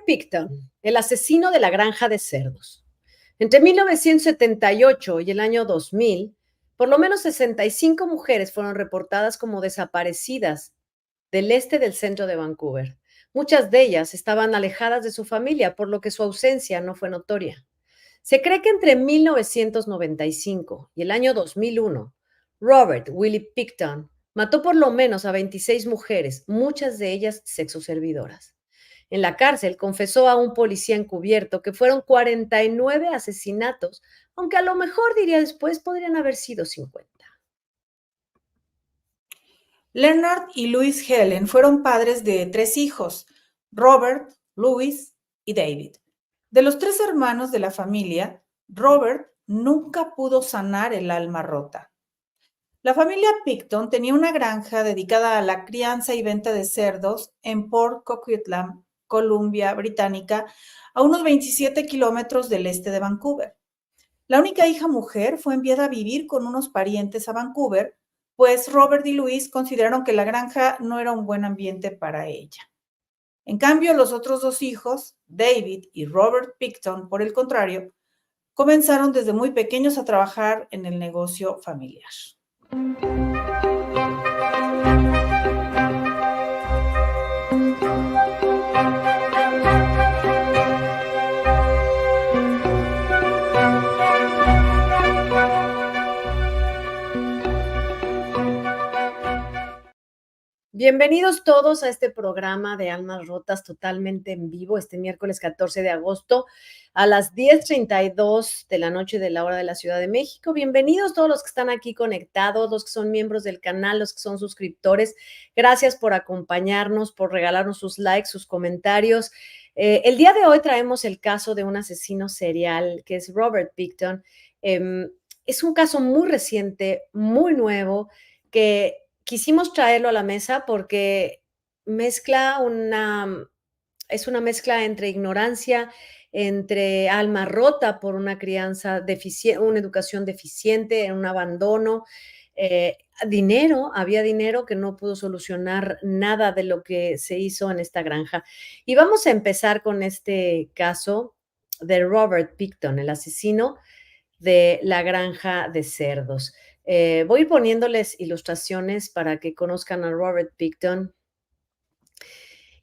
Picton, el asesino de la granja de cerdos. Entre 1978 y el año 2000, por lo menos 65 mujeres fueron reportadas como desaparecidas del este del centro de Vancouver. Muchas de ellas estaban alejadas de su familia, por lo que su ausencia no fue notoria. Se cree que entre 1995 y el año 2001, Robert Willie Picton mató por lo menos a 26 mujeres, muchas de ellas sexoservidoras. En la cárcel confesó a un policía encubierto que fueron 49 asesinatos, aunque a lo mejor diría después podrían haber sido 50. Leonard y Louise Helen fueron padres de 3 hijos, Robert, Louise y David. De los 3 hermanos de la familia, Robert nunca pudo sanar el alma rota. La familia Picton tenía una granja dedicada a la crianza y venta de cerdos en Port Coquitlam, Columbia Británica, a unos 27 kilómetros del este de Vancouver. La única hija mujer fue enviada a vivir con unos parientes a Vancouver, pues Robert y Louise consideraron que la granja no era un buen ambiente para ella. En cambio, los otros 2 hijos, David y Robert Picton, por el contrario, comenzaron desde muy pequeños a trabajar en el negocio familiar. Bienvenidos todos a este programa de Almas Rotas totalmente en vivo este miércoles 14 de agosto a las 10:32 de la noche de la hora de la Ciudad de México. Bienvenidos todos los que están aquí conectados, los que son miembros del canal, los que son suscriptores. Gracias por acompañarnos, por regalarnos sus likes, sus comentarios. El día de hoy traemos el caso de un asesino serial que es Robert Picton. Es un caso muy reciente, muy nuevo, que quisimos traerlo a la mesa porque es una mezcla entre ignorancia, entre alma rota por una crianza deficiente, una educación deficiente, un abandono, había dinero que no pudo solucionar nada de lo que se hizo en esta granja. Y vamos a empezar con este caso de Robert Picton, el asesino de la granja de cerdos. Voy a ir poniéndoles ilustraciones para que conozcan a Robert Picton.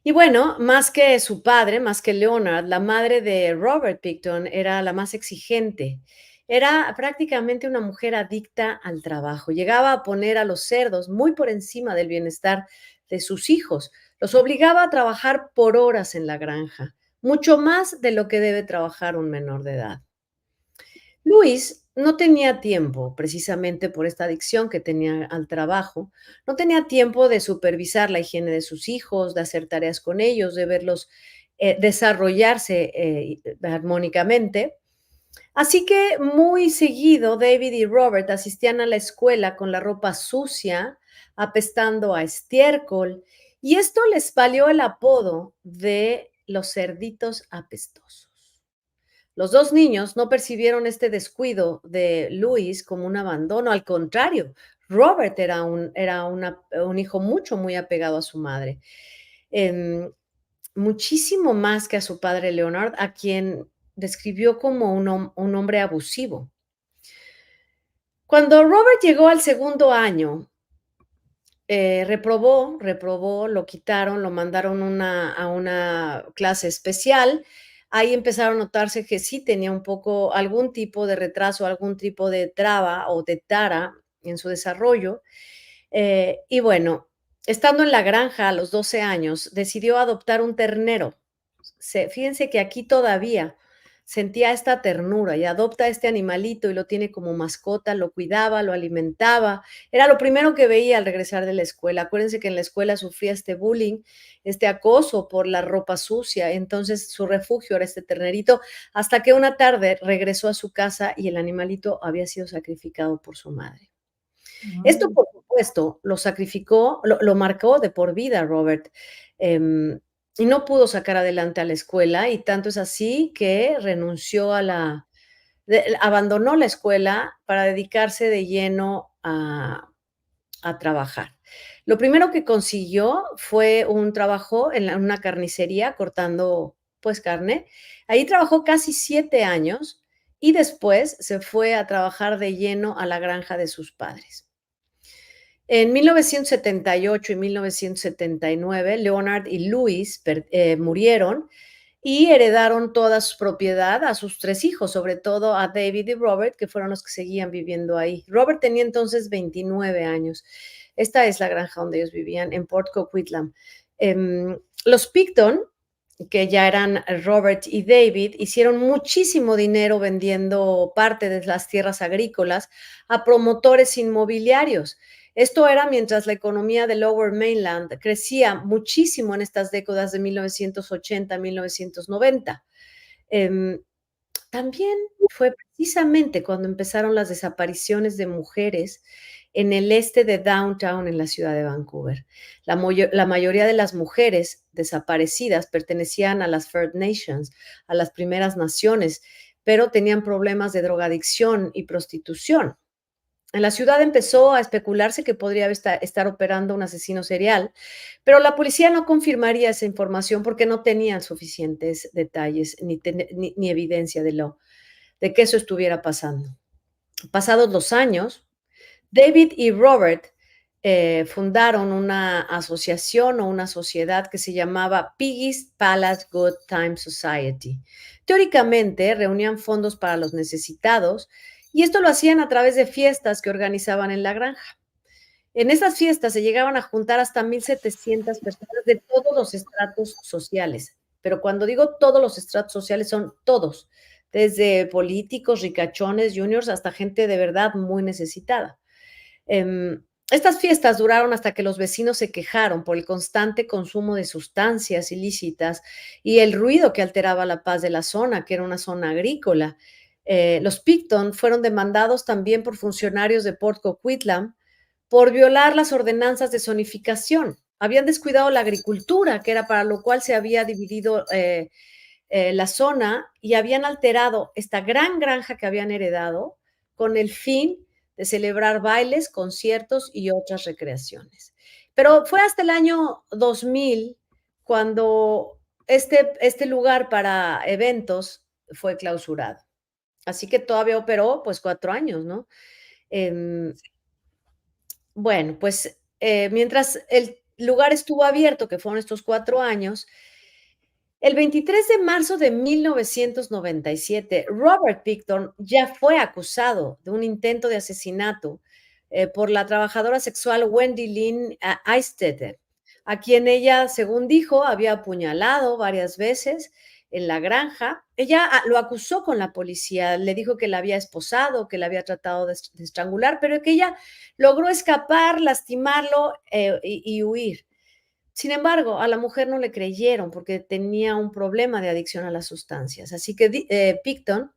Y bueno, más que su padre, más que Leonard, la madre de Robert Picton era la más exigente. Era prácticamente una mujer adicta al trabajo. Llegaba a poner a los cerdos muy por encima del bienestar de sus hijos. Los obligaba a trabajar por horas en la granja, mucho más de lo que debe trabajar un menor de edad. Luis no tenía tiempo, precisamente por esta adicción que tenía al trabajo, no tenía tiempo de supervisar la higiene de sus hijos, de hacer tareas con ellos, de verlos desarrollarse armónicamente. Así que muy seguido David y Robert asistían a la escuela con la ropa sucia, apestando a estiércol, y esto les valió el apodo de los cerditos apestosos. Los 2 niños no percibieron este descuido de Luis como un abandono, al contrario, Robert era un hijo muy apegado a su madre, em, muchísimo más que a su padre Leonard, a quien describió como un hombre abusivo. Cuando Robert llegó al segundo año, reprobó, lo quitaron, lo mandaron a una clase especial. Ahí empezaron a notarse que sí tenía algún tipo de retraso, algún tipo de traba o de tara en su desarrollo. Y bueno, estando en la granja a los 12 años, decidió adoptar un ternero. Fíjense que aquí todavía sentía esta ternura y adopta este animalito y lo tiene como mascota, lo cuidaba, lo alimentaba. Era lo primero que veía al regresar de la escuela. Acuérdense que en la escuela sufría este bullying, este acoso por la ropa sucia. Entonces su refugio era este ternerito, hasta que una tarde regresó a su casa y el animalito había sido sacrificado por su madre. Esto, por supuesto, lo marcó de por vida a Robert, y no pudo sacar adelante a la escuela, y tanto es así que abandonó la escuela para dedicarse de lleno a trabajar. Lo primero que consiguió fue un trabajo en una carnicería cortando pues carne. Ahí trabajó casi 7 años y después se fue a trabajar de lleno a la granja de sus padres. En 1978 y 1979, Leonard y Louis murieron y heredaron toda su propiedad a sus 3 hijos, sobre todo a David y Robert, que fueron los que seguían viviendo ahí. Robert tenía entonces 29 años. Esta es la granja donde ellos vivían, en Port Coquitlam. Los Picton, que ya eran Robert y David, hicieron muchísimo dinero vendiendo parte de las tierras agrícolas a promotores inmobiliarios. Esto era mientras la economía del Lower Mainland crecía muchísimo en estas décadas de 1980 a 1990. También fue precisamente cuando empezaron las desapariciones de mujeres en el este de Downtown, en la ciudad de Vancouver. La mayoría de las mujeres desaparecidas pertenecían a las First Nations, a las primeras naciones, pero tenían problemas de drogadicción y prostitución. En la ciudad empezó a especularse que podría estar operando un asesino serial, pero la policía no confirmaría esa información porque no tenían suficientes detalles ni evidencia de que eso estuviera pasando. Pasados los años, David y Robert fundaron una asociación o una sociedad que se llamaba Piggy's Palace Good Time Society. Teóricamente reunían fondos para los necesitados y esto lo hacían a través de fiestas que organizaban en la granja. En esas fiestas se llegaban a juntar hasta 1,700 personas de todos los estratos sociales. Pero cuando digo todos los estratos sociales, son todos, desde políticos, ricachones, juniors, hasta gente de verdad muy necesitada. Estas fiestas duraron hasta que los vecinos se quejaron por el constante consumo de sustancias ilícitas y el ruido que alteraba la paz de la zona, que era una zona agrícola. Los Picton fueron demandados también por funcionarios de Port Coquitlam por violar las ordenanzas de zonificación. Habían descuidado la agricultura, que era para lo cual se había dividido la zona, y habían alterado esta gran granja que habían heredado con el fin de celebrar bailes, conciertos y otras recreaciones. Pero fue hasta el año 2000 cuando este lugar para eventos fue clausurado. Así que todavía operó pues 4 años, ¿no? Eh, bueno, pues mientras el lugar estuvo abierto, que fueron estos 4 años, el 23 de marzo de 1997, Robert Picton ya fue acusado de un intento de asesinato por la trabajadora sexual Wendy Lynn Eisteddte, a quien ella, según dijo, había apuñalado varias veces en la granja. Ella lo acusó con la policía, le dijo que la había esposado, que la había tratado de estrangular, pero que ella logró escapar, lastimarlo y huir. Sin embargo, a la mujer no le creyeron porque tenía un problema de adicción a las sustancias. Así que Picton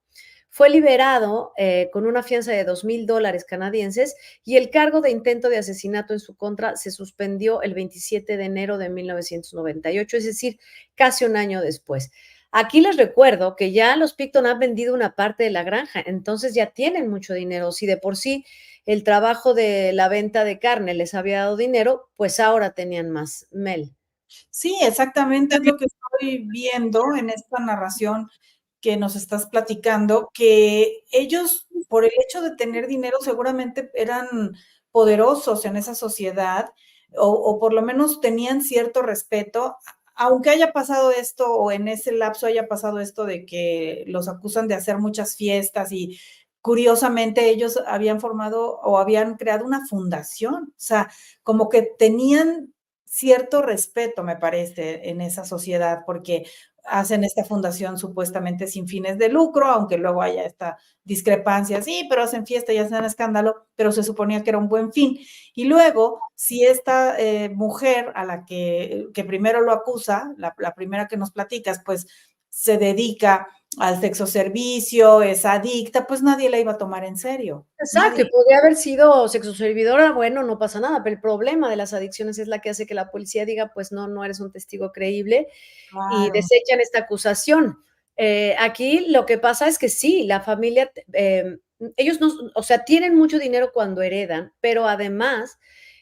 fue liberado con una fianza de $2,000 canadienses y el cargo de intento de asesinato en su contra se suspendió el 27 de enero de 1998, es decir, casi un año después. Aquí les recuerdo que ya los Picton han vendido una parte de la granja, entonces ya tienen mucho dinero. Si de por sí el trabajo de la venta de carne les había dado dinero, pues ahora tenían más. Mel. Sí, exactamente es lo que estoy viendo en esta narración que nos estás platicando, que ellos, por el hecho de tener dinero, seguramente eran poderosos en esa sociedad o por lo menos tenían cierto respeto, aunque haya pasado esto o en ese lapso haya pasado esto de que los acusan de hacer muchas fiestas y curiosamente ellos habían formado o habían creado una fundación, o sea, como que tenían cierto respeto, me parece, en esa sociedad, porque hacen esta fundación supuestamente sin fines de lucro, aunque luego haya esta discrepancia, sí, pero hacen fiesta y hacen escándalo, pero se suponía que era un buen fin. Y luego, si esta mujer a la que primero lo acusa, la primera que nos platicas, pues se dedica al sexo servicio, es adicta, pues nadie la iba a tomar en serio. Exacto, y Nadie. podría haber sido sexoservidora, bueno, no pasa nada, pero el problema de las adicciones es la que hace que la policía diga, pues no, no eres un testigo creíble y Claro. desechan esta acusación. Aquí lo que pasa es que sí, la familia, ellos no, o sea, tienen mucho dinero cuando heredan, pero además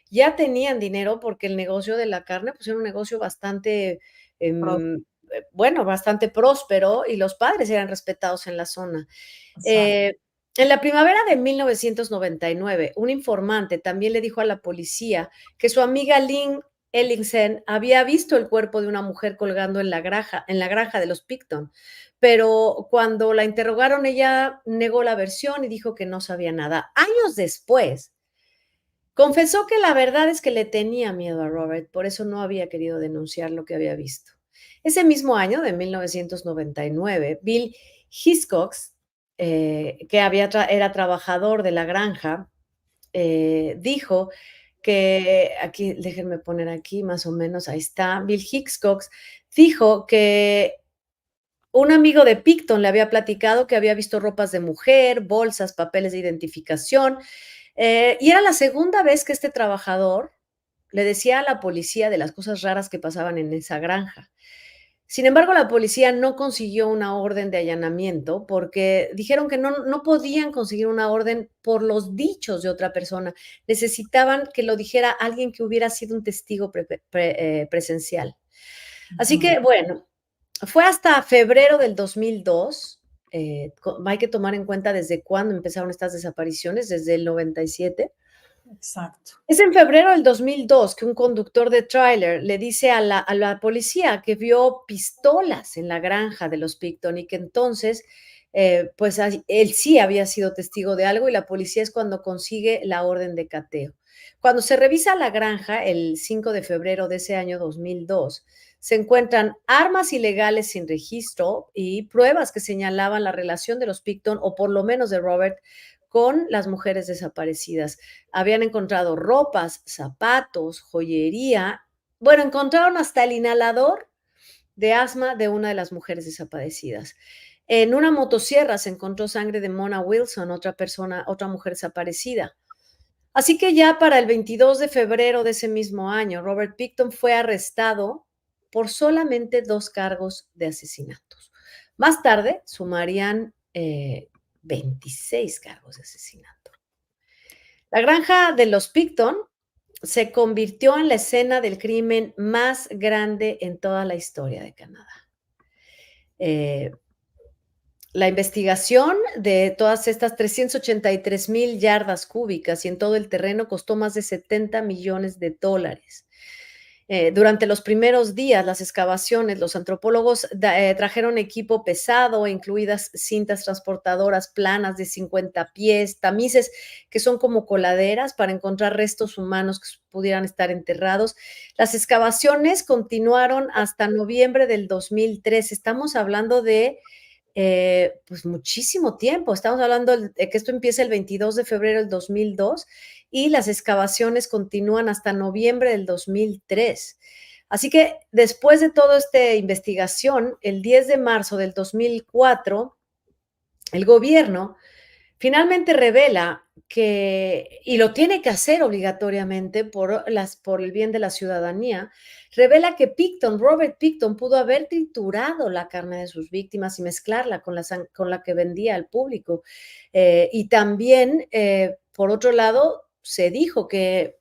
ya tenían dinero porque el negocio de la carne, pues era un negocio bastante bueno, bastante próspero y los padres eran respetados en la zona. Exacto. En la primavera de 1999, un informante también le dijo a la policía que su amiga Lynn Ellingsen había visto el cuerpo de una mujer colgando en la granja de los Picton, pero cuando la interrogaron ella negó la versión y dijo que no sabía nada. Años después, confesó que la verdad es que le tenía miedo a Robert, por eso no había querido denunciar lo que había visto. Ese mismo año, de 1999, Bill Hiscox, era trabajador de la granja, dijo que, aquí, déjenme poner aquí más o menos, ahí está, Bill Hiscox dijo que un amigo de Picton le había platicado que había visto ropas de mujer, bolsas, papeles de identificación, y era la segunda vez que este trabajador le decía a la policía de las cosas raras que pasaban en esa granja. Sin embargo, la policía no consiguió una orden de allanamiento porque dijeron que no podían conseguir una orden por los dichos de otra persona. Necesitaban que lo dijera alguien que hubiera sido un testigo presencial. Así Ujú. que, bueno, fue hasta febrero del 2002. Hay que tomar en cuenta desde cuándo empezaron estas desapariciones, desde el 97. Exacto. Es en febrero del 2002 que un conductor de tráiler le dice a la policía que vio pistolas en la granja de los Picton y que entonces, pues él sí había sido testigo de algo y la policía es cuando consigue la orden de cateo. Cuando se revisa la granja el 5 de febrero de ese año 2002, se encuentran armas ilegales sin registro y pruebas que señalaban la relación de los Picton, o por lo menos de Robert, con las mujeres desaparecidas. Habían encontrado ropas, zapatos, joyería. Bueno, encontraron hasta el inhalador de asma de una de las mujeres desaparecidas. En una motosierra se encontró sangre de Mona Wilson, otra mujer desaparecida. Así que ya para el 22 de febrero de ese mismo año, Robert Picton fue arrestado por solamente 2 cargos de asesinatos. Más tarde sumarían 26 cargos de asesinato. La granja de los Picton se convirtió en la escena del crimen más grande en toda la historia de Canadá. Eh, la investigación de todas estas 383,000 yardas cúbicas y en todo el terreno costó más de $70 millones. Durante los primeros días, las excavaciones, los antropólogos trajeron equipo pesado, incluidas cintas transportadoras planas de 50 pies, tamices que son como coladeras para encontrar restos humanos que pudieran estar enterrados. Las excavaciones continuaron hasta noviembre del 2003. Estamos hablando de pues muchísimo tiempo. Estamos hablando de que esto empieza el 22 de febrero del 2002 y las excavaciones continúan hasta noviembre del 2003. Así que después de toda esta investigación, el 10 de marzo del 2004, el gobierno finalmente revela que, y lo tiene que hacer obligatoriamente por el bien de la ciudadanía, revela que Robert Picton, pudo haber triturado la carne de sus víctimas y mezclarla con la que vendía al público. Y también, por otro lado, se dijo que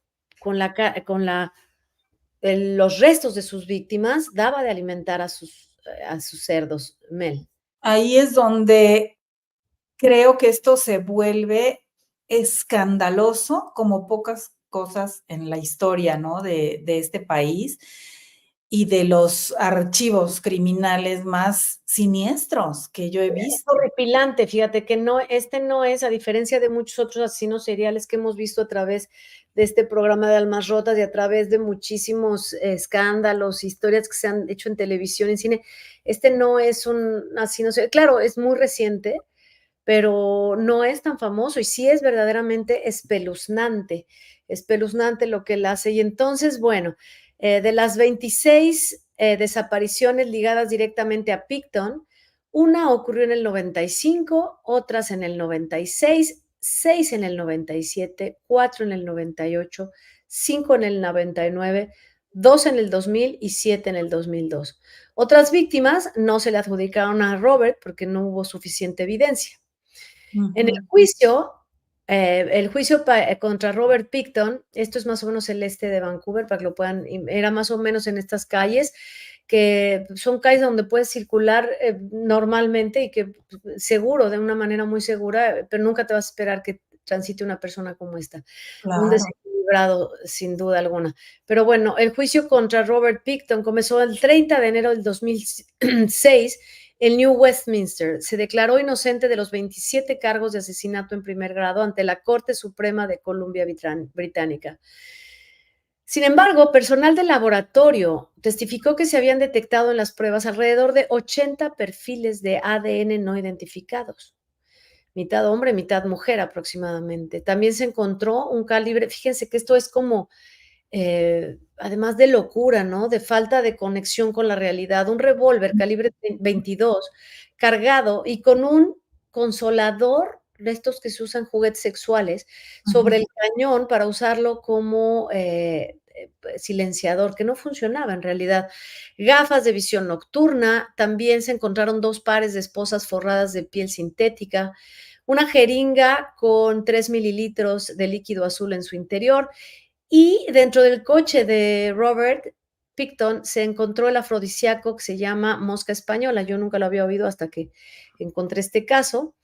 los restos de sus víctimas daba de alimentar a sus cerdos, Mel. Ahí es donde creo que esto se vuelve escandaloso como pocas cosas en la historia, ¿no? De este país y de los archivos criminales más siniestros que yo he Es visto. horripilante, fíjate que no es, a diferencia de muchos otros asesinos seriales que hemos visto a través de este programa de Almas Rotas y a través de muchísimos escándalos, historias que se han hecho en televisión, en cine, este no es un asesino serial. Claro, es muy reciente, pero no es tan famoso y sí es verdaderamente espeluznante lo que él hace. Y entonces, bueno, de las 26 desapariciones ligadas directamente a Picton, una ocurrió en el 95, otras en el 96, 6 en el 97, 4 en el 98, 5 en el 99, 2 en el 2000 y 7 en el 2002. Otras víctimas no se le adjudicaron a Robert porque no hubo suficiente evidencia. En Ujú. el juicio contra Robert Picton, esto es más o menos el este de Vancouver, para que lo puedan, era más o menos en estas calles, que son calles donde puedes circular normalmente y que seguro, de una manera muy segura, pero nunca te vas a esperar que transite una persona como esta. Un Claro. desequilibrado, sin duda alguna. Pero bueno, el juicio contra Robert Picton comenzó el 30 de enero del 2006 en New Westminster. Se declaró inocente de los 27 cargos de asesinato en primer grado ante la Corte Suprema de Columbia Británica. Sin embargo, personal del laboratorio testificó que se habían detectado en las pruebas alrededor de 80 perfiles de ADN no identificados, mitad hombre, mitad mujer aproximadamente. También se encontró un calibre, fíjense que esto es como, además de locura, ¿no? De falta de conexión con la realidad, un revólver calibre 22 cargado y con un consolador de estos que se usan juguetes sexuales sobre el cañón para usarlo como silenciador, que no funcionaba en realidad. Gafas de visión nocturna, también se encontraron 2 pares de esposas forradas de piel sintética, una jeringa con 3 mililitros de líquido azul en su interior y dentro del coche de Robert Picton se encontró el afrodisíaco que se llama mosca española. Yo nunca lo había oído hasta que encontré este caso.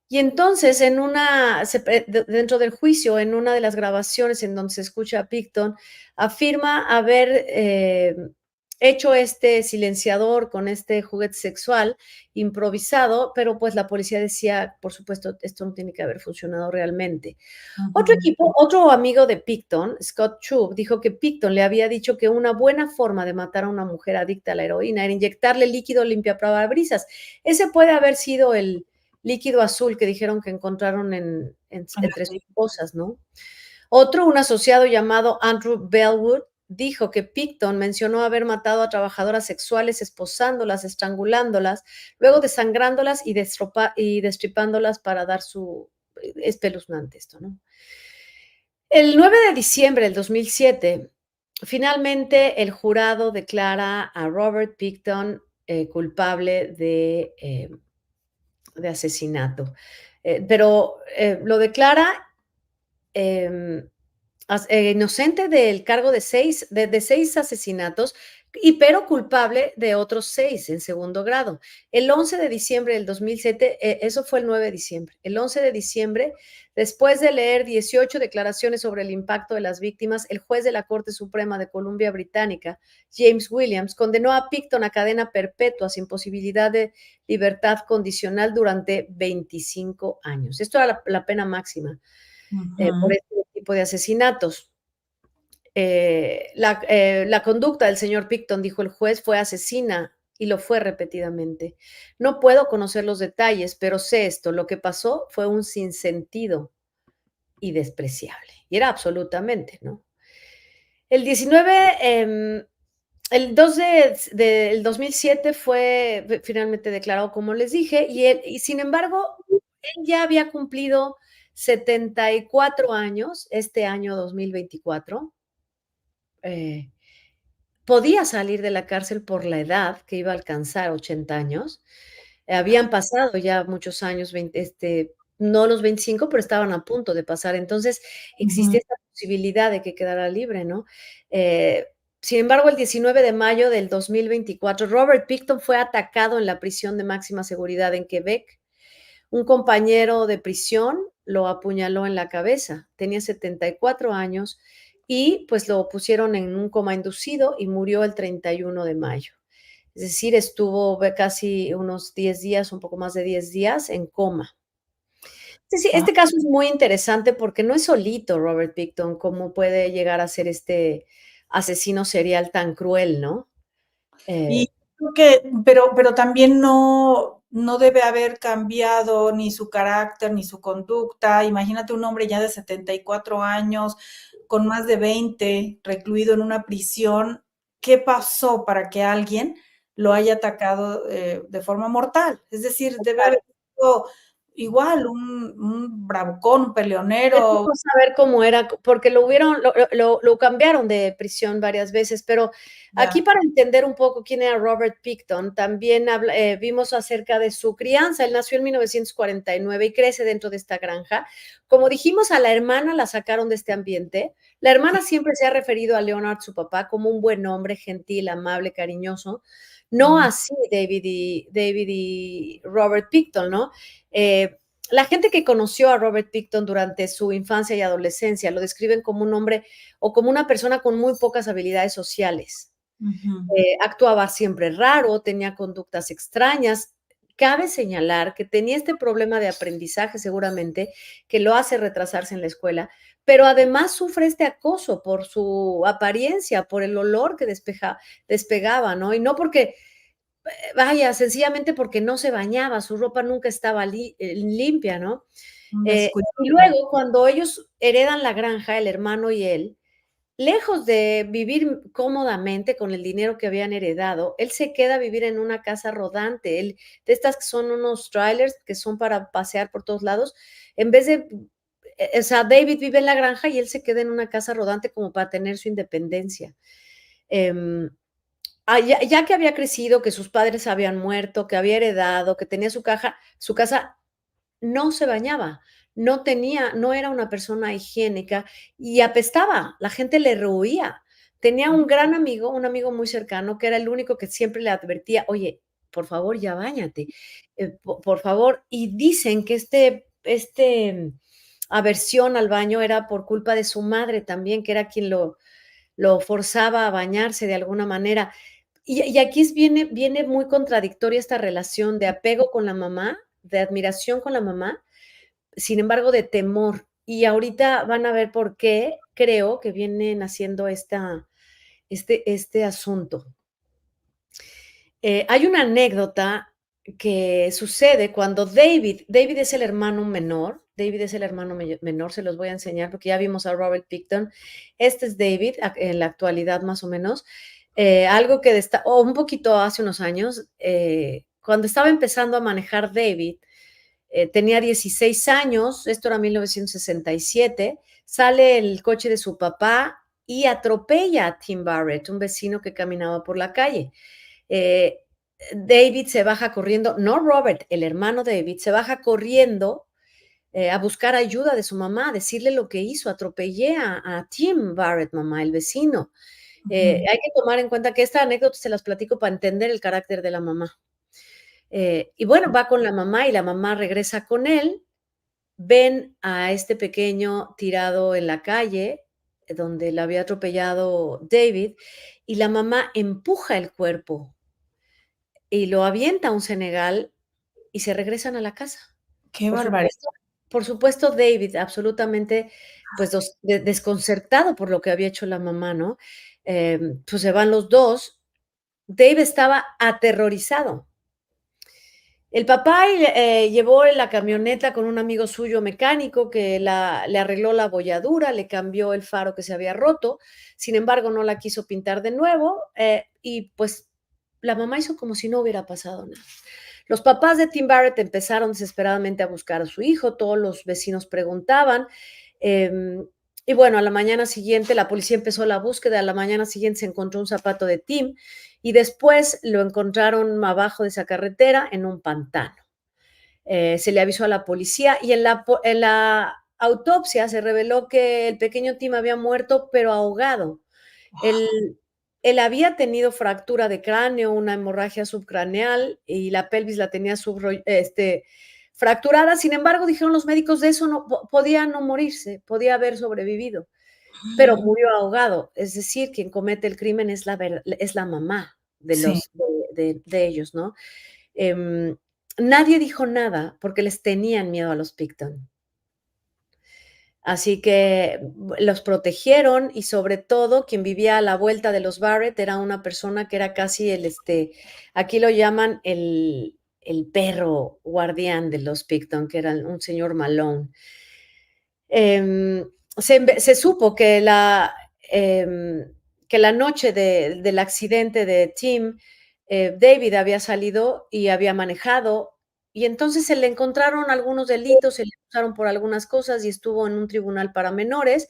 Y entonces, dentro del juicio, en una de las grabaciones en donde se escucha a Picton, afirma haber hecho este silenciador con este juguete sexual improvisado, pero pues la policía decía, por supuesto, esto no tiene que haber funcionado realmente. Otro amigo de Picton, Scott Chubb, dijo que Picton le había dicho que una buena forma de matar a una mujer adicta a la heroína era inyectarle líquido limpiaparabrisas. Ese puede haber sido el líquido azul que dijeron que encontraron entre sus cosas, ¿no? Otro, un asociado llamado Andrew Bellwood, dijo que Picton mencionó haber matado a trabajadoras sexuales esposándolas, estrangulándolas, luego desangrándolas y destripándolas para dar su... espeluznante esto, ¿no? El 9 de diciembre del 2007, finalmente el jurado declara a Robert Picton culpable de asesinato. Pero lo declara inocente del cargo de seis asesinatos, pero culpable de otros 6 en segundo grado. El 11 de diciembre del 2007, eso fue el 9 de diciembre, el 11 de diciembre, después de leer 18 declaraciones sobre el impacto de las víctimas, el juez de la Corte Suprema de Columbia Británica, James Williams, condenó a Picton a cadena perpetua sin posibilidad de libertad condicional durante 25 años. Esto era la pena máxima por este tipo de asesinatos. La conducta del señor Picton, dijo el juez, fue asesina y lo fue repetidamente. No puedo conocer los detalles, pero sé esto, lo que pasó fue un sinsentido y despreciable. Y era absolutamente, ¿no? El 19, el 2 del 2007 fue finalmente declarado, como les dije, y sin embargo, él ya había cumplido 74 años este año 2024. Podía salir de la cárcel por la edad que iba a alcanzar 80 años. Habían pasado ya muchos años, no los 25, pero estaban a punto de pasar. Entonces, existía esta posibilidad de que quedara libre, ¿no? Eh, Sin embargo, el 19 de mayo del 2024, Robert Picton fue atacado en la prisión de máxima seguridad en Quebec. Un compañero de prisión lo apuñaló en la cabeza. Tenía 74 años y pues lo pusieron en un coma inducido y murió el 31 de mayo. Es decir, estuvo casi unos 10 días, un poco más de 10 días en coma. Sí, este caso es muy interesante porque no es solito Robert Picton, cómo puede llegar a ser este asesino serial tan cruel, ¿no? Y creo que, pero también no debe haber cambiado ni su carácter ni su conducta. Imagínate un hombre ya de 74 años, con más de 20, recluido en una prisión. ¿Qué pasó para que alguien lo haya atacado de forma mortal? Es decir, debe haber sido igual, un bravucón, un peleonero. Vamos a ver cómo era, porque lo cambiaron de prisión varias veces, pero aquí Ya. para entender un poco quién era Robert Picton, también vimos acerca de su crianza. Él nació en 1949 y crece dentro de esta granja. Como dijimos, a la hermana la sacaron de este ambiente. La hermana siempre se ha referido a Leonard, su papá, como un buen hombre, gentil, amable, cariñoso. No Mm, así David y Robert Picton, ¿no? La gente que conoció a Robert Picton durante su infancia y adolescencia lo describen como un hombre o como una persona con muy pocas habilidades sociales. ujú. Actuaba siempre raro, tenía conductas extrañas. Cabe señalar que tenía este problema de aprendizaje seguramente que lo hace retrasarse en la escuela, pero además sufre este acoso por su apariencia, por el olor que despegaba, ¿no? Y no porque vaya, sencillamente porque no se bañaba, su ropa nunca estaba limpia, ¿no? Un descuido Y total. luego, cuando ellos heredan la granja, el hermano y él, lejos de vivir cómodamente con el dinero que habían heredado, él se queda a vivir en una casa rodante, de estas que son unos trailers que son para pasear por todos lados, en vez de, o sea, David vive en la granja y él se queda en una casa rodante como para tener su independencia. Eh, ya que había crecido, que sus padres habían muerto, que había heredado, que tenía su casa, no se bañaba, no era una persona higiénica y apestaba, la gente le rehuía. Tenía un gran amigo, un amigo muy cercano, que era el único que siempre le advertía: "Oye, por favor, ya báñate, por favor". Y dicen que aversión al baño era por culpa de su madre también, que era quien lo forzaba a bañarse de alguna manera. Y aquí viene muy contradictoria esta relación de apego con la mamá, de admiración con la mamá, sin embargo, de temor. Y ahorita van a ver por qué creo que viene naciendo este asunto. Hay una anécdota que sucede cuando David es el hermano menor, David es el hermano menor, se los voy a enseñar porque ya vimos a Robert Picton. Este es David en la actualidad más o menos. Algo que o un poquito hace unos años, cuando estaba empezando a manejar David, tenía 16 años, esto era 1967, sale el coche de su papá y atropella a Tim Barrett, un vecino que caminaba por la calle. Eh, David se baja corriendo, no Robert, el hermano David, se baja corriendo a buscar ayuda de su mamá, a decirle lo que hizo, atropellé a Tim Barrett, mamá, el vecino. Ujú. Hay que tomar en cuenta que esta anécdota se las platico para entender el carácter de la mamá. Y bueno, va con la mamá y la mamá regresa con él, ven a este pequeño tirado en la calle, donde lo había atropellado David, y la mamá empuja el cuerpo y lo avienta a un cenegal y se regresan a la casa. Qué Por barbaridad. supuesto por supuesto, David absolutamente, pues, desconcertado por lo que había hecho la mamá, ¿no? Pues, se van los 2. David estaba aterrorizado. El papá llevó en la camioneta con un amigo suyo mecánico que le arregló la bolladura, le cambió el faro que se había roto, sin embargo, no la quiso pintar de nuevo, y pues la mamá hizo como si no hubiera pasado nada. Los papás de Tim Barrett empezaron desesperadamente a buscar a su hijo, todos los vecinos preguntaban, y bueno, a la mañana siguiente la policía empezó la búsqueda, a la mañana siguiente se encontró un zapato de Tim, y después lo encontraron abajo de esa carretera en un pantano. Se le avisó a la policía y en la autopsia se reveló que el pequeño Tim había muerto, pero ahogado. Él, él había tenido fractura de cráneo, una hemorragia subcraneal y la pelvis la tenía fracturada. Sin embargo, dijeron los médicos de eso podía no morirse, podía haber sobrevivido, pero murió ahogado. Es decir, quien comete el crimen es la mamá Sí. de ellos, ¿no? Em, Nadie dijo nada porque les tenían miedo a los Picton. Así que los protegieron y sobre todo quien vivía a la vuelta de los Barrett era una persona que era casi aquí lo llaman el perro guardián de los Picton, que era un señor Malone. Se supo que la noche del accidente de Tim, David había salido y había manejado y entonces se le encontraron algunos delitos, se le acusaron por algunas cosas y estuvo en un tribunal para menores.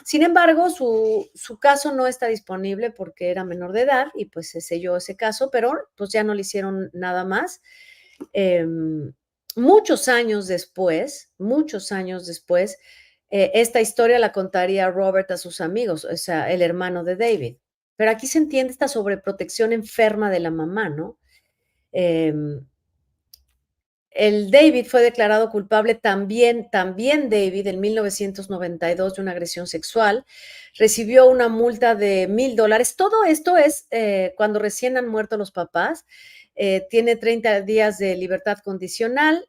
Sin embargo, su caso no está disponible porque era menor de edad y pues se selló ese caso, pero pues ya no le hicieron nada más. Muchos años después, esta historia la contaría Robert a sus amigos, o sea, el hermano de David. Pero aquí se entiende esta sobreprotección enferma de la mamá, ¿no? Eh, el David fue declarado culpable también David en 1992 de una agresión sexual. Recibió una multa de $1,000. Todo esto es cuando recién han muerto los papás. Tiene 30 días de libertad condicional.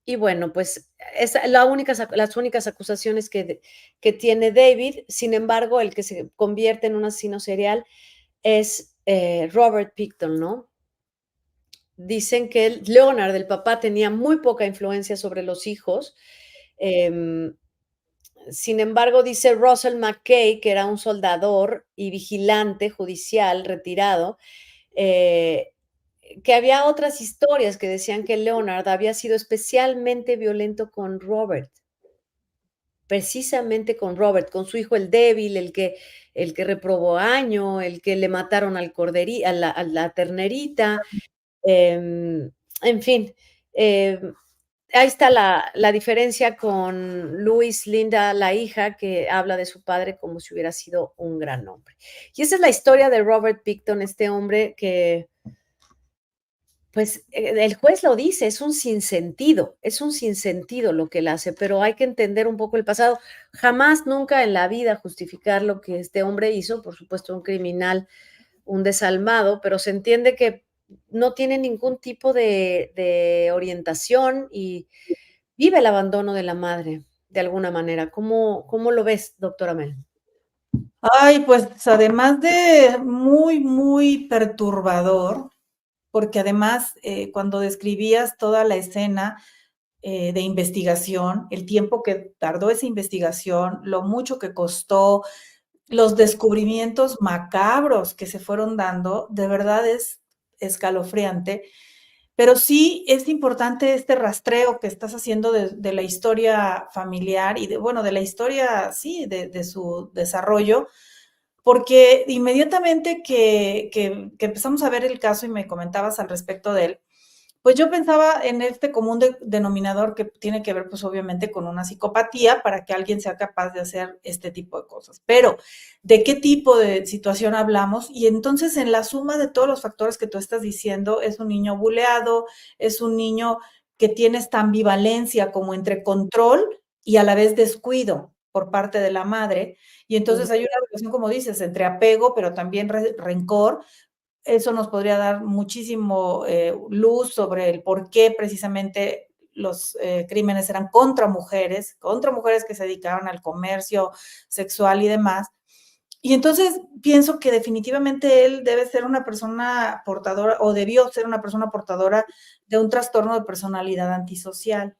Y bueno, pues es las únicas acusaciones que tiene David. Sin embargo, el que se convierte en un asesino serial es Robert Picton, ¿no? Dicen que Leonard, el papá, tenía muy poca influencia sobre los hijos. Sin embargo, dice Russell McKay, que era un soldador y vigilante judicial retirado, que había otras historias que decían que Leonard había sido especialmente violento con Robert, precisamente con Robert, con su hijo el débil, el que reprobó año, el que le mataron a la ternerita. En fin, ahí está la diferencia con Luis Linda, la hija, que habla de su padre como si hubiera sido un gran hombre. Y esa es la historia de Robert Picton, este hombre que, pues, el juez lo dice, es un sinsentido lo que él hace, pero hay que entender un poco el pasado. Jamás, nunca en la vida justificar lo que este hombre hizo, por supuesto, un criminal, un desalmado, pero se entiende que no tiene ningún tipo de orientación y vive el abandono de la madre de alguna manera. ¿Cómo lo ves, doctora Mel? Ay, pues además de muy, muy perturbador, porque además cuando describías toda la escena de investigación, el tiempo que tardó esa investigación, lo mucho que costó, los descubrimientos macabros que se fueron dando, de verdad es escalofriante. Pero sí es importante este rastreo que estás haciendo de la historia familiar y de, bueno, de la historia, sí, de su desarrollo, porque inmediatamente que empezamos a ver el caso y me comentabas al respecto de él, pues yo pensaba en este común denominador que tiene que ver, pues obviamente, con una psicopatía para que alguien sea capaz de hacer este tipo de cosas. Pero, ¿de qué tipo de situación hablamos? Y entonces, en la suma de todos los factores que tú estás diciendo, es un niño buleado, es un niño que tiene esta ambivalencia como entre control y a la vez descuido por parte de la madre. Y Ujú. entonces hay una relación, como dices, entre apego, pero también rencor. Eso nos podría dar muchísimo luz sobre el por qué precisamente los crímenes eran contra mujeres que se dedicaban al comercio sexual y demás. Y entonces pienso que definitivamente él debe ser una persona portadora o debió ser una persona portadora de un trastorno de personalidad antisocial.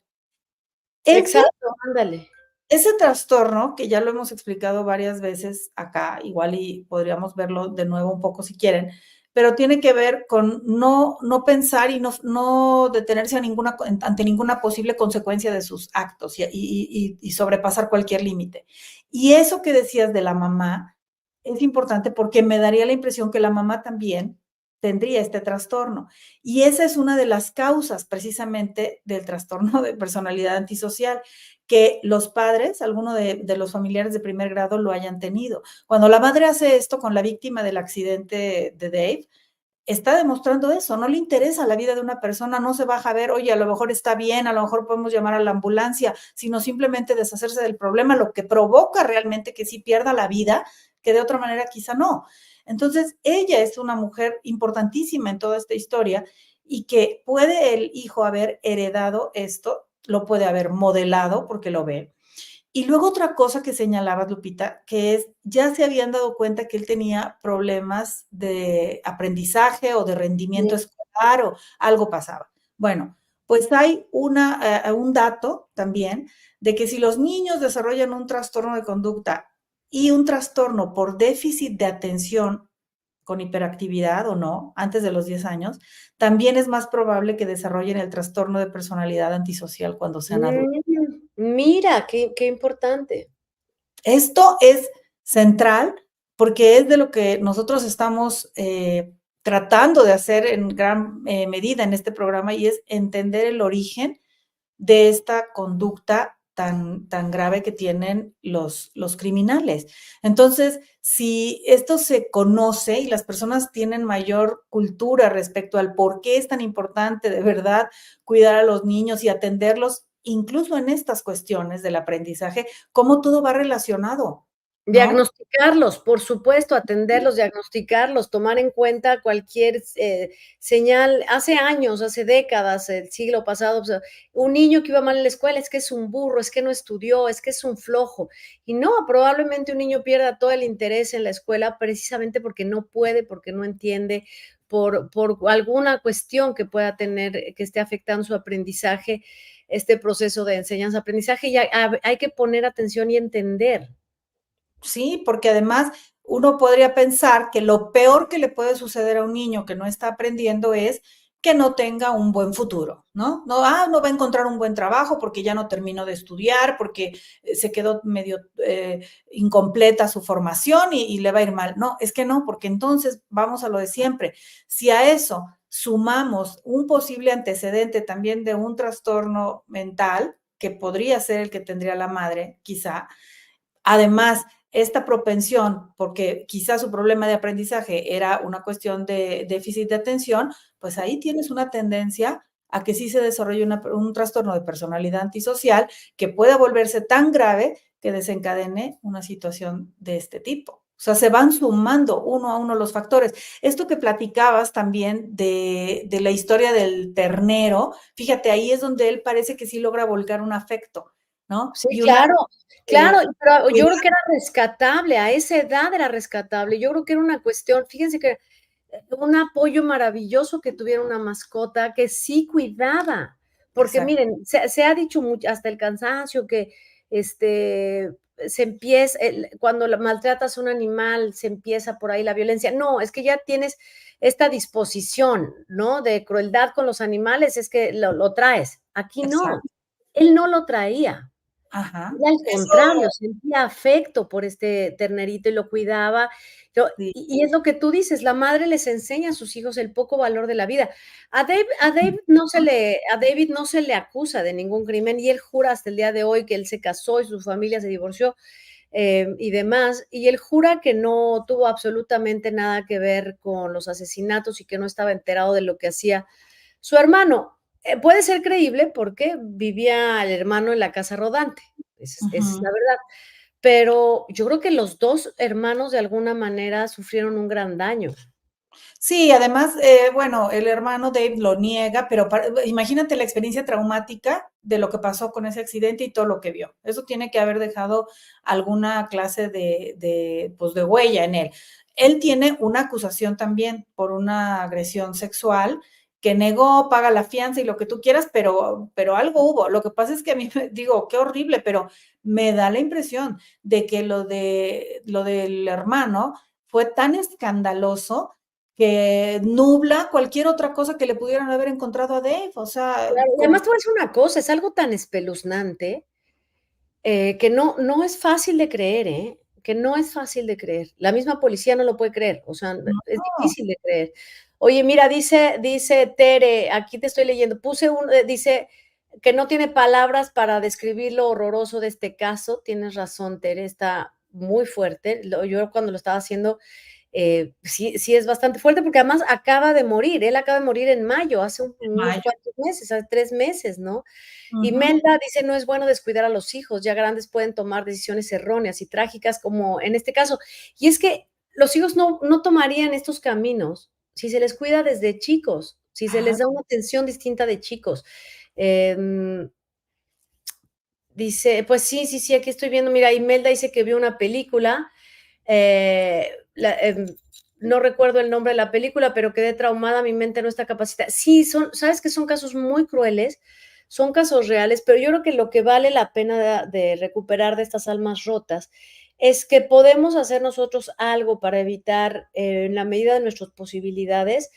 Ese Exacto, ándale. ese trastorno, que ya lo hemos explicado varias veces acá, igual y podríamos verlo de nuevo un poco si quieren, pero tiene que ver con no pensar y no detenerse ante ninguna posible consecuencia de sus actos y sobrepasar cualquier límite. Y eso que decías de la mamá es importante porque me daría la impresión que la mamá también tendría este trastorno. Y esa es una de las causas precisamente del trastorno de personalidad antisocial, que los padres, alguno de los familiares de primer grado lo hayan tenido. Cuando la madre hace esto con la víctima del accidente de Dave, está demostrando eso, no le interesa la vida de una persona, no se baja a ver, oye, a lo mejor está bien, a lo mejor podemos llamar a la ambulancia, sino simplemente deshacerse del problema, lo que provoca realmente que sí pierda la vida, que de otra manera quizá no. Entonces, ella es una mujer importantísima en toda esta historia y que puede el hijo haber heredado esto, lo puede haber modelado porque lo ve. Y luego otra cosa que señalabas, Lupita, que es, ya se habían dado cuenta que él tenía problemas de aprendizaje o de rendimiento Sí. escolar o algo pasaba. Bueno, pues hay un dato también de que si los niños desarrollan un trastorno de conducta y un trastorno por déficit de atención con hiperactividad o no, antes de los 10 años, también es más probable que desarrollen el trastorno de personalidad antisocial cuando sean adultos. Mira, qué importante. Esto es central porque es de lo que nosotros estamos tratando de hacer en gran medida en este programa y es entender el origen de esta conducta tan grave que tienen los criminales. Entonces, si esto se conoce y las personas tienen mayor cultura respecto al por qué es tan importante de verdad cuidar a los niños y atenderlos, incluso en estas cuestiones del aprendizaje, cómo todo va relacionado, ¿no? Diagnosticarlos, por supuesto, atenderlos, diagnosticarlos, tomar en cuenta cualquier señal. Hace años, hace décadas, el siglo pasado, o sea, un niño que iba mal en la escuela es que es un burro, es que no estudió, es que es un flojo. Y no, probablemente un niño pierda todo el interés en la escuela precisamente porque no puede, porque no entiende, por alguna cuestión que pueda tener, que esté afectando su aprendizaje, este proceso de enseñanza-aprendizaje. Y hay que poner atención y entender. Sí, porque además uno podría pensar que lo peor que le puede suceder a un niño que no está aprendiendo es que no tenga un buen futuro, ¿no? No, no va a encontrar un buen trabajo porque ya no terminó de estudiar, porque se quedó medio incompleta su formación y le va a ir mal. No, es que no, porque entonces vamos a lo de siempre. Si a eso sumamos un posible antecedente también de un trastorno mental, que podría ser el que tendría la madre, quizá, además, esta propensión, porque quizás su problema de aprendizaje era una cuestión de déficit de atención, pues ahí tienes una tendencia a que sí se desarrolle un trastorno de personalidad antisocial que pueda volverse tan grave que desencadene una situación de este tipo. O sea, se van sumando uno a uno los factores. Esto que platicabas también de la historia del ternero, fíjate, ahí es donde él parece que sí logra volcar un afecto, ¿no? Sí, Y una claro, claro, pero yo cuidar. creo que era rescatable, a esa edad era rescatable. Yo creo que era una cuestión, fíjense que un apoyo maravilloso que tuviera una mascota que sí cuidaba, porque Exacto. miren, se ha dicho mucho, hasta el cansancio que, este, se empieza, cuando maltratas a un animal, se empieza por ahí la violencia. No, es que ya tienes esta disposición, ¿no?, de crueldad con los animales, es que lo traes. Aquí no, Exacto. él no lo traía. Ajá. Y al contrario, Eso sentía afecto por este ternerito y lo cuidaba. Yo sí. y es lo que tú dices, la madre les enseña a sus hijos el poco valor de la vida. A David no se le acusa de ningún crimen, y él jura hasta el día de hoy que él se casó y su familia se divorció, y demás, y él jura que no tuvo absolutamente nada que ver con los asesinatos y que no estaba enterado de lo que hacía su hermano. Puede ser creíble porque vivía el hermano en la casa rodante, esa es Ujú. la verdad, pero yo creo que los 2 hermanos de alguna manera sufrieron un gran daño. Sí, además, bueno, el hermano Dave lo niega, pero imagínate la experiencia traumática de lo que pasó con ese accidente y todo lo que vio. Eso tiene que haber dejado alguna clase pues, de huella en él. Él tiene una acusación también por una agresión sexual que negó, paga la fianza y lo que tú quieras, pero algo hubo. Lo que pasa es que a mí me digo, qué horrible, pero me da la impresión de que lo del hermano fue tan escandaloso que nubla cualquier otra cosa que le pudieran haber encontrado a Dave, o sea, Claro, y como además te voy a decir una cosa, es algo tan espeluznante, que no es fácil de creer, ¿eh? Que no es fácil de creer. La misma policía no lo puede creer, o sea, es no, difícil de creer. Oye, mira, dice Tere, aquí te estoy leyendo, dice que no tiene palabras para describir lo horroroso de este caso. Tienes razón, Tere, está muy fuerte. Yo cuando lo estaba haciendo, sí es bastante fuerte, porque además acaba de morir. Él acaba de morir en mayo, hace en unos mayo. cuantos meses, hace 3 meses, ¿no? Ujú. Imelda dice: "No es bueno descuidar a los hijos, ya grandes pueden tomar decisiones erróneas y trágicas, como en este caso". Y es que los hijos no tomarían estos caminos si se les cuida desde chicos, si se les Claro. da una atención distinta de chicos. Em, Dice, pues sí, aquí estoy viendo, mira, Imelda dice que vio una película, la no recuerdo el nombre de la película, pero quedé traumada, mi mente no está capacitada. Sí, sabes que son casos muy crueles, son casos reales, pero yo creo que lo que vale la pena de recuperar de estas almas rotas es que podemos hacer nosotros algo para evitar, en la medida de nuestras posibilidades,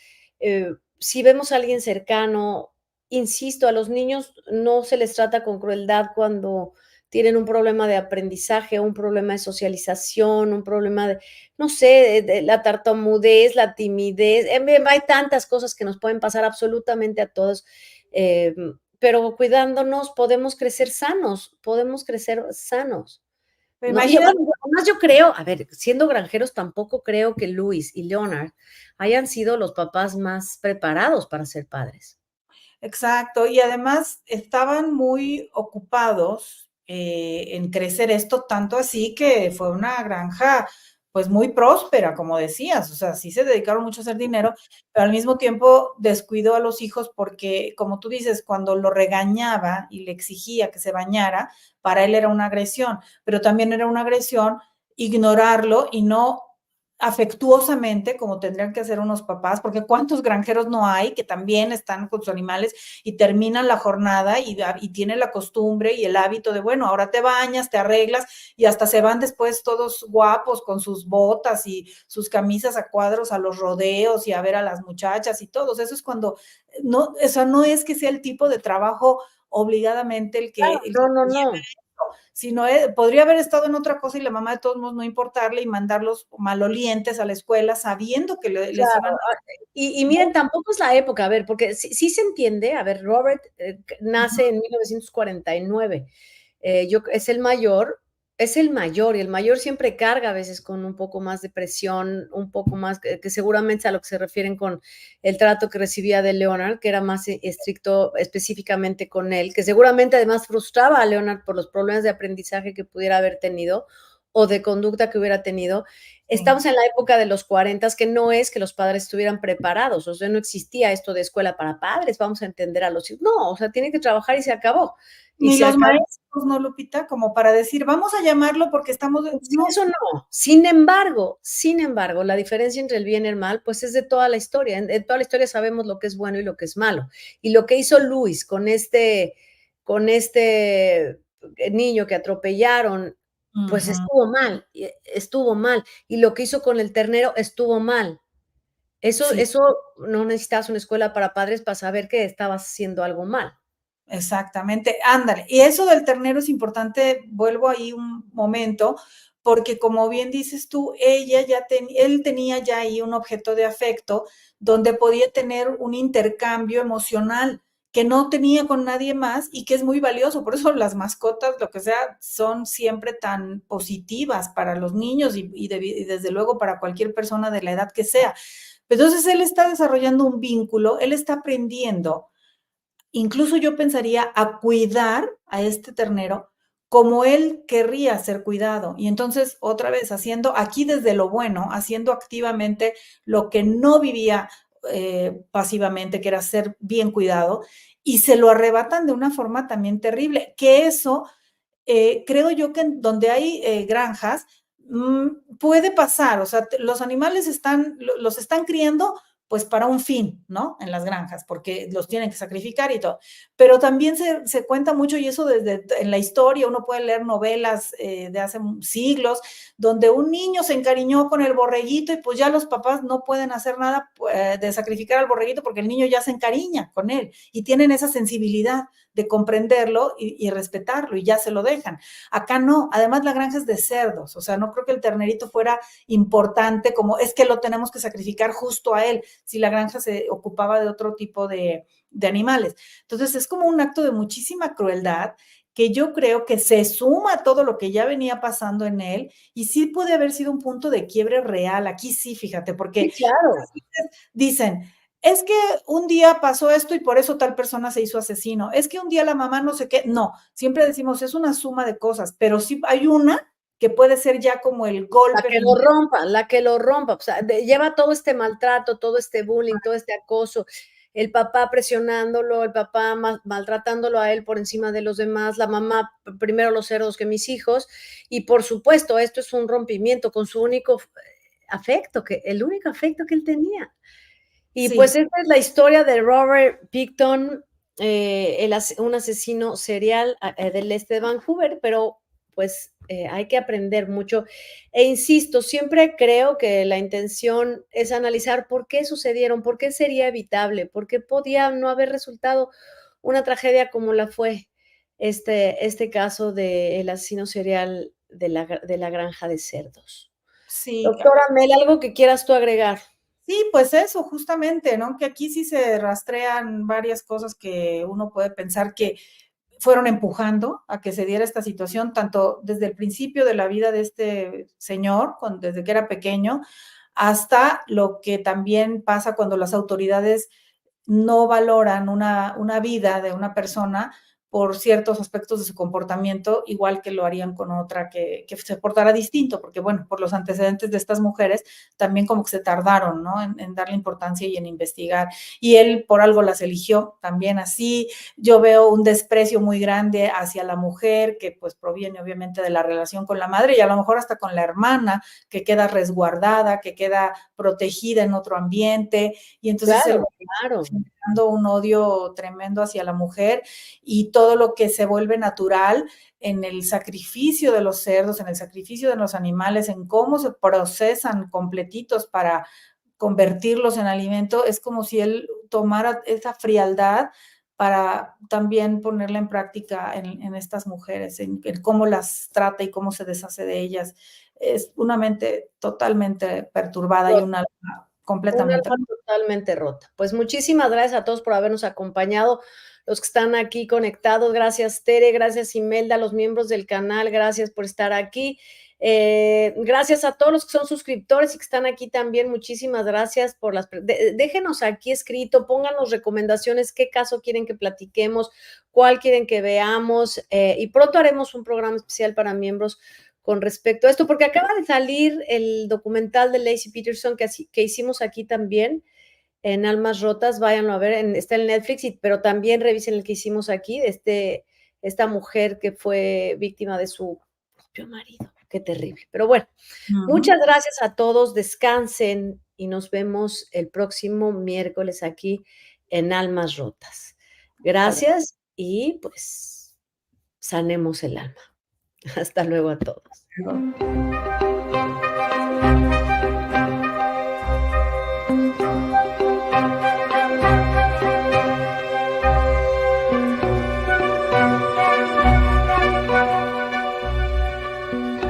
si vemos a alguien cercano, insisto, a los niños no se les trata con crueldad cuando tienen un problema de aprendizaje, un problema de socialización, un problema de, no sé, de la tartamudez, la timidez, hay tantas cosas que nos pueden pasar absolutamente a todos, pero cuidándonos podemos crecer sanos. Pero No, y imagínate. bueno, además yo creo, a ver, siendo granjeros, tampoco creo que Luis y Leonard hayan sido los papás más preparados para ser padres. Exacto, y además estaban muy ocupados, en crecer esto, tanto así que fue una granja, pues, muy próspera, como decías, o sea, sí se dedicaron mucho a hacer dinero, pero al mismo tiempo descuidó a los hijos porque, como tú dices, cuando lo regañaba y le exigía que se bañara, para él era una agresión, pero también era una agresión ignorarlo y no afectuosamente, como tendrían que hacer unos papás, porque cuántos granjeros no hay que también están con sus animales y terminan la jornada y tienen la costumbre y el hábito de, bueno, ahora te bañas, te arreglas y hasta se van después todos guapos con sus botas y sus camisas a cuadros a los rodeos y a ver a las muchachas y todos. Eso es cuando, no, eso no es que sea el tipo de trabajo obligadamente Claro, el no, que no, lleva, no. sino podría haber estado en otra cosa y la mamá de todos modos no importarle y mandarlos malolientes a la escuela sabiendo que les Claro, iban a... y miren, tampoco es la época, a ver, porque sí se entiende, a ver, Robert, nace en 1949, yo es el mayor, y el mayor siempre carga a veces con un poco más de presión, un poco más, que seguramente es a lo que se refieren con el trato que recibía de Leonard, que era más estricto específicamente con él, que seguramente además frustraba a Leonard por los problemas de aprendizaje que pudiera haber tenido o de conducta que hubiera tenido. Sí. Estamos en la época de los 40, que no es que los padres estuvieran preparados, o sea, no existía esto de escuela para padres, vamos a entender a los hijos. No, o sea, tiene que trabajar y se acabó. Y Ni se los acabó. maestros, ¿no, Lupita? Como para decir, vamos a llamarlo porque estamos, Sí, no, eso no. Sin embargo, la diferencia entre el bien y el mal, pues es de toda la historia. En toda la historia sabemos lo que es bueno y lo que es malo. Y lo que hizo Luis con este niño que atropellaron, pues ujú, estuvo mal. Y lo que hizo con el ternero estuvo mal. sí, Eso no necesitas una escuela para padres para saber que estabas haciendo algo mal. exactamente, ándale. Y eso del ternero es importante, vuelvo ahí un momento, porque como bien dices tú, él tenía ya ahí un objeto de afecto donde podía tener un intercambio emocional que no tenía con nadie más y que es muy valioso. Por eso las mascotas, lo que sea, son siempre tan positivas para los niños y desde luego para cualquier persona de la edad que sea. Entonces él está desarrollando un vínculo, él está aprendiendo, incluso yo pensaría a cuidar a este ternero como él querría ser cuidado. Y entonces, otra vez, haciendo aquí desde lo bueno, haciendo activamente lo que no vivía pasivamente, que era ser bien cuidado, y se lo arrebatan de una forma también terrible, que eso creo yo que donde hay granjas, puede pasar, o sea, los animales los están criando pues para un fin, ¿no? En las granjas, porque los tienen que sacrificar y todo. Pero también se cuenta mucho, y eso desde en la historia, uno puede leer novelas de hace siglos, donde un niño se encariñó con el borreguito y pues ya los papás no pueden hacer nada de sacrificar al borreguito porque el niño ya se encariña con él y tienen esa sensibilidad de comprenderlo y respetarlo y ya se lo dejan. Acá no, además la granja es de cerdos, o sea, no creo que el ternerito fuera importante como es que lo tenemos que sacrificar justo a él, si la granja se ocupaba de otro tipo de animales. Entonces es como un acto de muchísima crueldad que yo creo que se suma a todo lo que ya venía pasando en él y sí puede haber sido un punto de quiebre real. Aquí sí, fíjate, Sí, porque claro. dicen, es que un día pasó esto y por eso tal persona se hizo asesino. Es que un día la mamá no sé qué. No, siempre decimos es una suma de cosas, pero sí hay una que puede ser ya como el golpe final. La que lo rompa, o sea, lleva todo este maltrato, todo este bullying, todo este acoso, el papá presionándolo, el papá maltratándolo a él por encima de los demás, la mamá, primero los cerdos que mis hijos, y por supuesto, esto es un rompimiento con su único afecto, el único afecto que él tenía. Y pues Sí, esta es la historia de Robert Picton, un asesino serial del este de Vancouver, pero pues hay que aprender mucho. E insisto, siempre creo que la intención es analizar por qué sucedieron, por qué sería evitable, por qué podía no haber resultado una tragedia como la fue este caso del asesino serial de la granja de cerdos. Sí, Doctora Mel, ¿algo que quieras tú agregar? sí, pues eso, justamente, ¿no? Que aquí sí se rastrean varias cosas que uno puede pensar que fueron empujando a que se diera esta situación, tanto desde el principio de la vida de este señor, desde que era pequeño, hasta lo que también pasa cuando las autoridades no valoran una vida de una persona por ciertos aspectos de su comportamiento, igual que lo harían con otra que se portara distinto, porque bueno, por los antecedentes de estas mujeres, también como que se tardaron, ¿no? En darle importancia y en investigar. Y él por algo las eligió también así. Yo veo un desprecio muy grande hacia la mujer, que pues proviene obviamente de la relación con la madre y a lo mejor hasta con la hermana, que queda resguardada, que queda protegida en otro ambiente, y entonces él Claro, claro. generando un odio tremendo hacia la mujer y todo lo que se vuelve natural en el sacrificio de los cerdos, en el sacrificio de los animales, en cómo se procesan completitos para convertirlos en alimento, es como si él tomara esa frialdad para también ponerla en práctica en estas mujeres, en cómo las trata y cómo se deshace de ellas. Es una mente totalmente perturbada y un alma Un completamente. alma totalmente rota. Pues muchísimas gracias a todos por habernos acompañado, los que están aquí conectados. Gracias, Tere, gracias, Imelda, los miembros del canal, gracias por estar aquí. Gracias a todos los que son suscriptores y que están aquí también. Muchísimas gracias por déjenos aquí escrito, pónganos recomendaciones, qué caso quieren que platiquemos, cuál quieren que veamos. Y pronto haremos un programa especial para miembros con respecto a esto, porque acaba de salir el documental de Lacey Peterson que hicimos aquí también en Almas Rotas, váyanlo a ver, está en Netflix, pero también revisen el que hicimos aquí, de esta mujer que fue víctima de su propio marido. Qué terrible. Pero bueno, muchas gracias a todos, descansen y nos vemos el próximo miércoles aquí en Almas Rotas. Gracias y pues sanemos el alma. Hasta luego a todos. Luego.